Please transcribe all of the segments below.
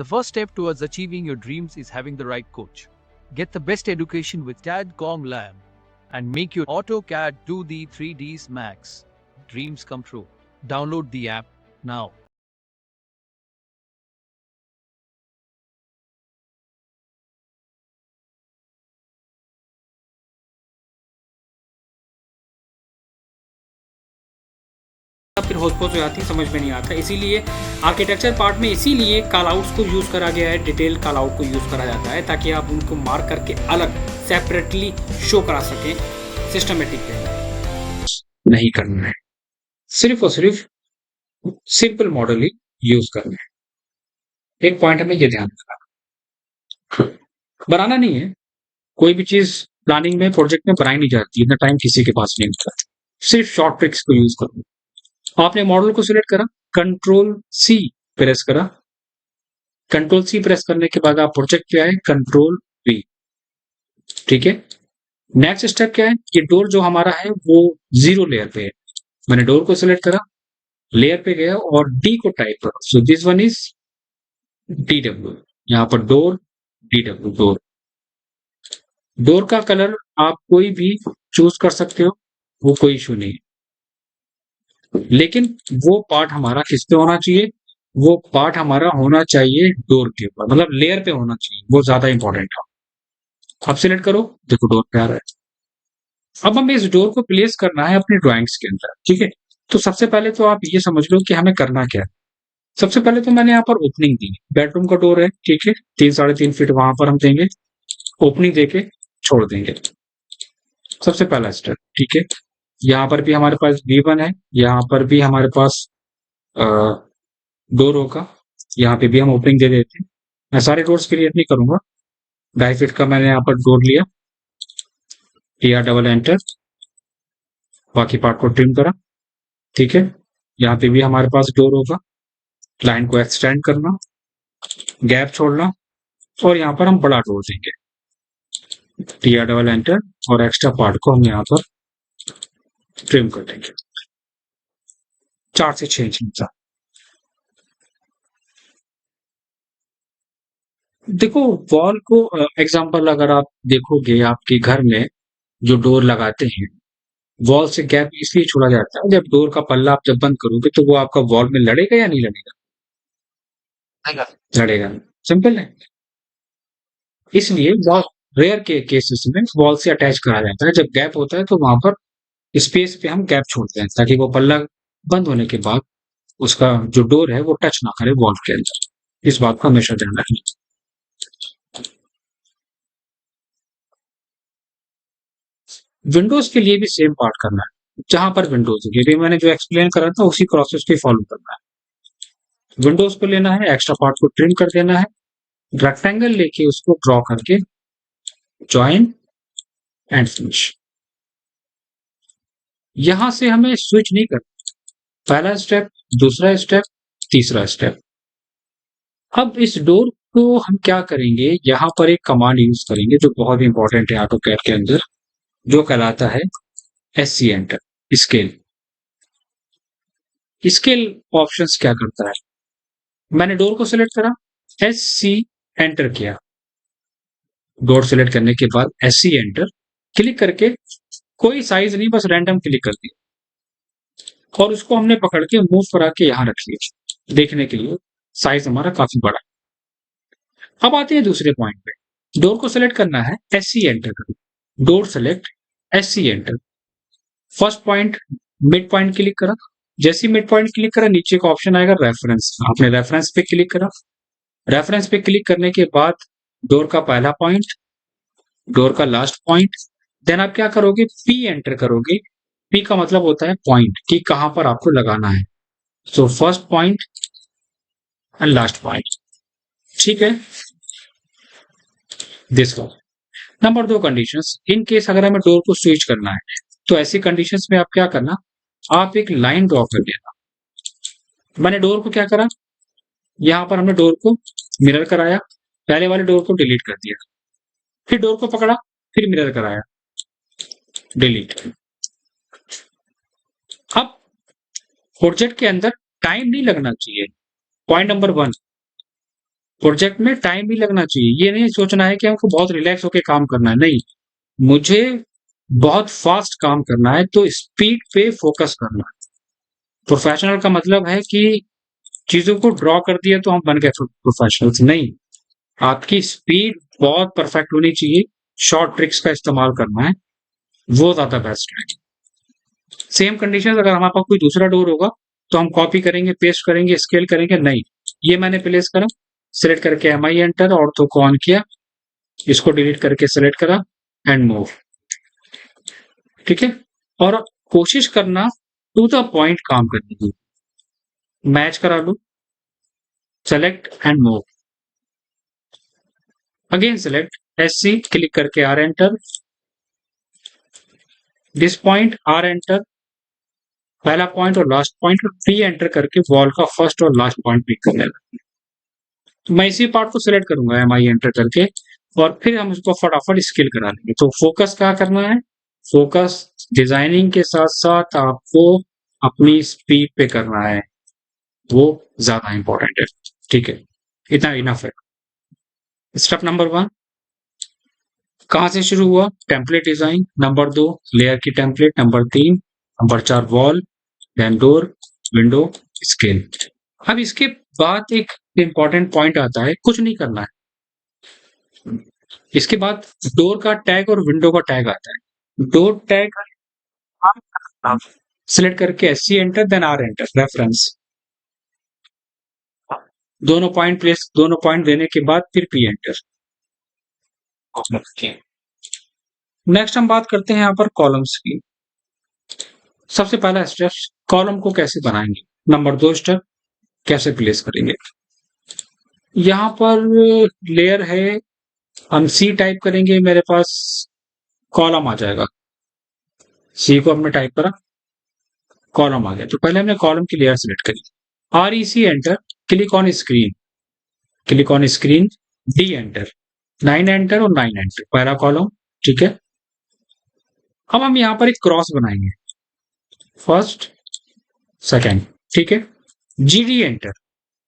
first step towards achieving your dreams is having the right coach. Get the best education with CAD.com Lab and make your AutoCAD do the 3Ds Max. Dreams come true. Download the app now. फिर होस्पोस हो जाती है, समझ में नहीं आता। इसीलिए architecture part में इसीलिए कॉल आउट्स को यूज़ करा गया है, डिटेल कॉल आउट को यूज़ करा जाता है ताकि आप उनको मार्क करके अलग सेपरेटली शो करा सकें। सिस्टमेटिक पे नहीं करना है, सिर्फ और सिर्फ सिंपल मॉडल ही यूज करना है। एक पॉइंट हमें ये ध्यान रखना, बनाना नहीं है। कोई भी चीज प्लानिंग में प्रोजेक्ट में बनाई नहीं जाती, इतना टाइम किसी के पास नहीं होता। सिर्फ शॉर्ट ट्रिक्स को यूज करना। आपने मॉडल को सिलेक्ट करा, कंट्रोल सी प्रेस करा, कंट्रोल सी प्रेस करने के बाद आप प्रोजेक्ट पे आए, कंट्रोल वी। ठीक है, नेक्स्ट स्टेप क्या है? ये डोर जो हमारा है वो 0 लेयर पे है। मैंने डोर को सिलेक्ट करा, लेयर पे गया और डी को टाइप करा। So this one is DW। यहाँ पर डोर DW डोर। डोर का कलर आप कोई भी चूज कर सकते हो, वो कोई इशू नहीं है। लेकिन वो पार्ट हमारा किस पे होना चाहिए? वो पार्ट हमारा होना चाहिए डोर के ऊपर, मतलब लेयर पे होना चाहिए, वो ज्यादा इंपॉर्टेंट है। अब सिलेक्ट करो, देखो डोर पे आ रहा है। अब हमें इस डोर को प्लेस करना है अपने ड्राइंग्स के अंदर। ठीक है, तो सबसे पहले तो आप ये समझ लो कि हमें करना क्या है। सबसे पहले तो मैंने यहाँ पर ओपनिंग दी, बेडरूम का डोर है। ठीक है, 3-3.5 फीट वहां पर हम देंगे, ओपनिंग देके छोड़ देंगे। सबसे पहला स्टेप। ठीक है, यहाँ पर भी हमारे पास B1 है, यहाँ पर भी हमारे पास डोर होगा, यहाँ पे भी हम ओपनिंग दे देते हैं। मैं सारे डोर्स क्रिएट नहीं करूंगा। 2.5 फीट का मैंने यहाँ पर डोर लिया, TR डबल एंटर, बाकी पार्ट को ट्रिम करा। ठीक है, यहाँ पे भी हमारे पास डोर होगा, लाइन को एक्सटेंड करना, गैप छोड़ना, और यहाँ पर हम बड़ा डोर देंगे, TR डबल एंटर, और एक्स्ट्रा पार्ट को हम यहाँ पर ट्रिम कर देंगे 4 से 6 इंच तक। देखो वॉल को एग्जांपल अगर आप देखोगे, आपके घर में जो डोर लगाते हैं, वॉल से गैप इसलिए छोड़ा जाता है, जब डोर का पल्ला आप जब बंद करोगे तो वो आपका वॉल में लड़ेगा या नहीं लड़ेगा? लड़ेगा। सिंपल है। इसलिए वॉल रेयर के केसेस में वॉल से अटैच करा जाता है। जब गैप होता है तो वहां पर स्पेस पे हम गैप छोड़ते हैं ताकि वो पल्ला बंद होने के बाद उसका जो डोर है वो टच ना करे वॉल के अंदर। इस बात को हमेशा ध्यान रखना। विंडोज के लिए भी सेम पार्ट करना है। जहां पर विंडोज है, ये मैंने जो एक्सप्लेन करा था उसी प्रोसेस को फॉलो करना है। विंडोज को लेना है, एक्स्ट्रा पार्ट को ट्रिम कर देना है, रेक्टेंगल लेके उसको ड्रॉ करके ज्वाइन एंड फिनिश। यहां से हमें स्विच नहीं करना। पहला स्टेप, दूसरा स्टेप, तीसरा स्टेप। अब इस डोर को हम क्या करेंगे, यहां पर एक कमांड यूज करेंगे जो बहुत इंपॉर्टेंट है ऑटोकैड के अंदर, जो कहलाता है SC enter, scale. Scale options क्या करता है? मैंने डोर को सिलेक्ट करा, SC एंटर किया। डोर सिलेक्ट करने के बाद SC एंटर क्लिक करके कोई साइज नहीं, बस रैंडम क्लिक कर दिया और उसको हमने पकड़ के मूव करा के यहां रख लिया देखने के लिए। साइज हमारा काफी बड़ा। अब आते हैं दूसरे पॉइंट पे। डोर को सिलेक्ट करना है, SC एंटर करो, door select, SC enter. First point, mid point click करा। जैसे ही मिड पॉइंट क्लिक करा, नीचे का ऑप्शन आएगा रेफरेंस। आपने रेफरेंस पे क्लिक करा। रेफरेंस पे क्लिक करने के बाद डोर का पहला पॉइंट, डोर का लास्ट पॉइंट, देन आप क्या करोगे, P एंटर करोगे। P का मतलब होता है पॉइंट, कि कहां पर आपको लगाना है। So first point and last point. ठीक है, this one. Number 2 conditions, in case अगर हमें डोर को स्विच करना है तो ऐसी कंडीशंस में आप क्या करना, आप एक लाइन ड्रॉ कर देना। मैंने डोर को क्या करा, यहां पर हमने डोर को मिरर कराया, पहले वाले डोर को डिलीट कर दिया, फिर डोर को पकड़ा, फिर मिरर कराया, डिलीट। अब प्रोजेक्ट के अंदर टाइम नहीं लगना चाहिए। पॉइंट नंबर 1, प्रोजेक्ट में टाइम भी लगना चाहिए। ये नहीं सोचना है कि हमको बहुत रिलैक्स होके काम करना है, नहीं, मुझे बहुत फास्ट काम करना है, तो स्पीड पे फोकस करना है। प्रोफेशनल का मतलब है कि चीजों को ड्रॉ कर दिया तो हम बन गए प्रोफेशनल्स, नहीं, आपकी स्पीड बहुत परफेक्ट होनी चाहिए, शॉर्ट ट्रिक्स का इस्तेमाल करना है, वो ज्यादा बेस्ट है। सेम कंडीशन अगर हमारे पास कोई दूसरा डोर होगा तो हम कॉपी करेंगे, पेस्ट करेंगे, स्केल करेंगे, नहीं, ये मैंने प्लेस करा, सिलेक्ट करके एम आई एंटर, ऑर्थो को ऑन किया, इसको डिलीट करके सिलेक्ट करा एंड मूव, ठीक है। और कोशिश करना टू द पॉइंट काम करने की, मैच करा लो, select and move, again select SC, click करके R enter, this point R enter, पहला पॉइंट और लास्ट पॉइंट, और पी एंटर करके वॉल का फर्स्ट और लास्ट पॉइंट पिक कर लेना। तो मैं इसी पार्ट को सिलेक्ट करूंगा एम आई एंटर करके, और फिर हम उसको फटाफट स्केल करा लेंगे। तो फोकस क्या करना है, फोकस डिजाइनिंग के साथ साथ आपको अपनी स्पीड पे करना है, वो ज्यादा इंपॉर्टेंट है, ठीक है, इतना इनफ है। स्टेप नंबर 1 कहां से शुरू हुआ, टेम्पलेट डिजाइन, नंबर 2 लेयर की template, number 3, number 4 wall, then door, window, scale. अब इसके बाद एक इंपॉर्टेंट पॉइंट आता है, कुछ नहीं करना है, इसके बाद डोर का टैग और विंडो का टैग आता है। डोर टैग सिलेक्ट करके SC enter, then R enter, reference, दोनों पॉइंट प्लेस, दोनों पॉइंट देने के बाद फिर पी एंटर। नेक्स्ट हम बात करते हैं यहाँ पर कॉलम्स की। सबसे पहला स्टेप, कॉलम को कैसे बनाएंगे, नंबर 2 स्टेप, कैसे प्लेस करेंगे। यहाँ पर लेयर है, हम सी टाइप करेंगे, मेरे पास कॉलम आ जाएगा, सी को हमने टाइप करा, कॉलम आ गया। तो पहले हमने कॉलम की लेयर सिलेक्ट करी, R E C enter, click on screen, click on screen, D enter, 9 enter और 9 एंटर, पहला कॉलम, ठीक है। अब हम यहाँ पर एक क्रॉस बनाएंगे, फर्स्ट सेकेंड, ठीक है। G D enter,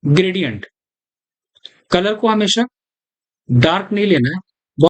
gradient, colour को हमेशा डार्क नहीं लेना है,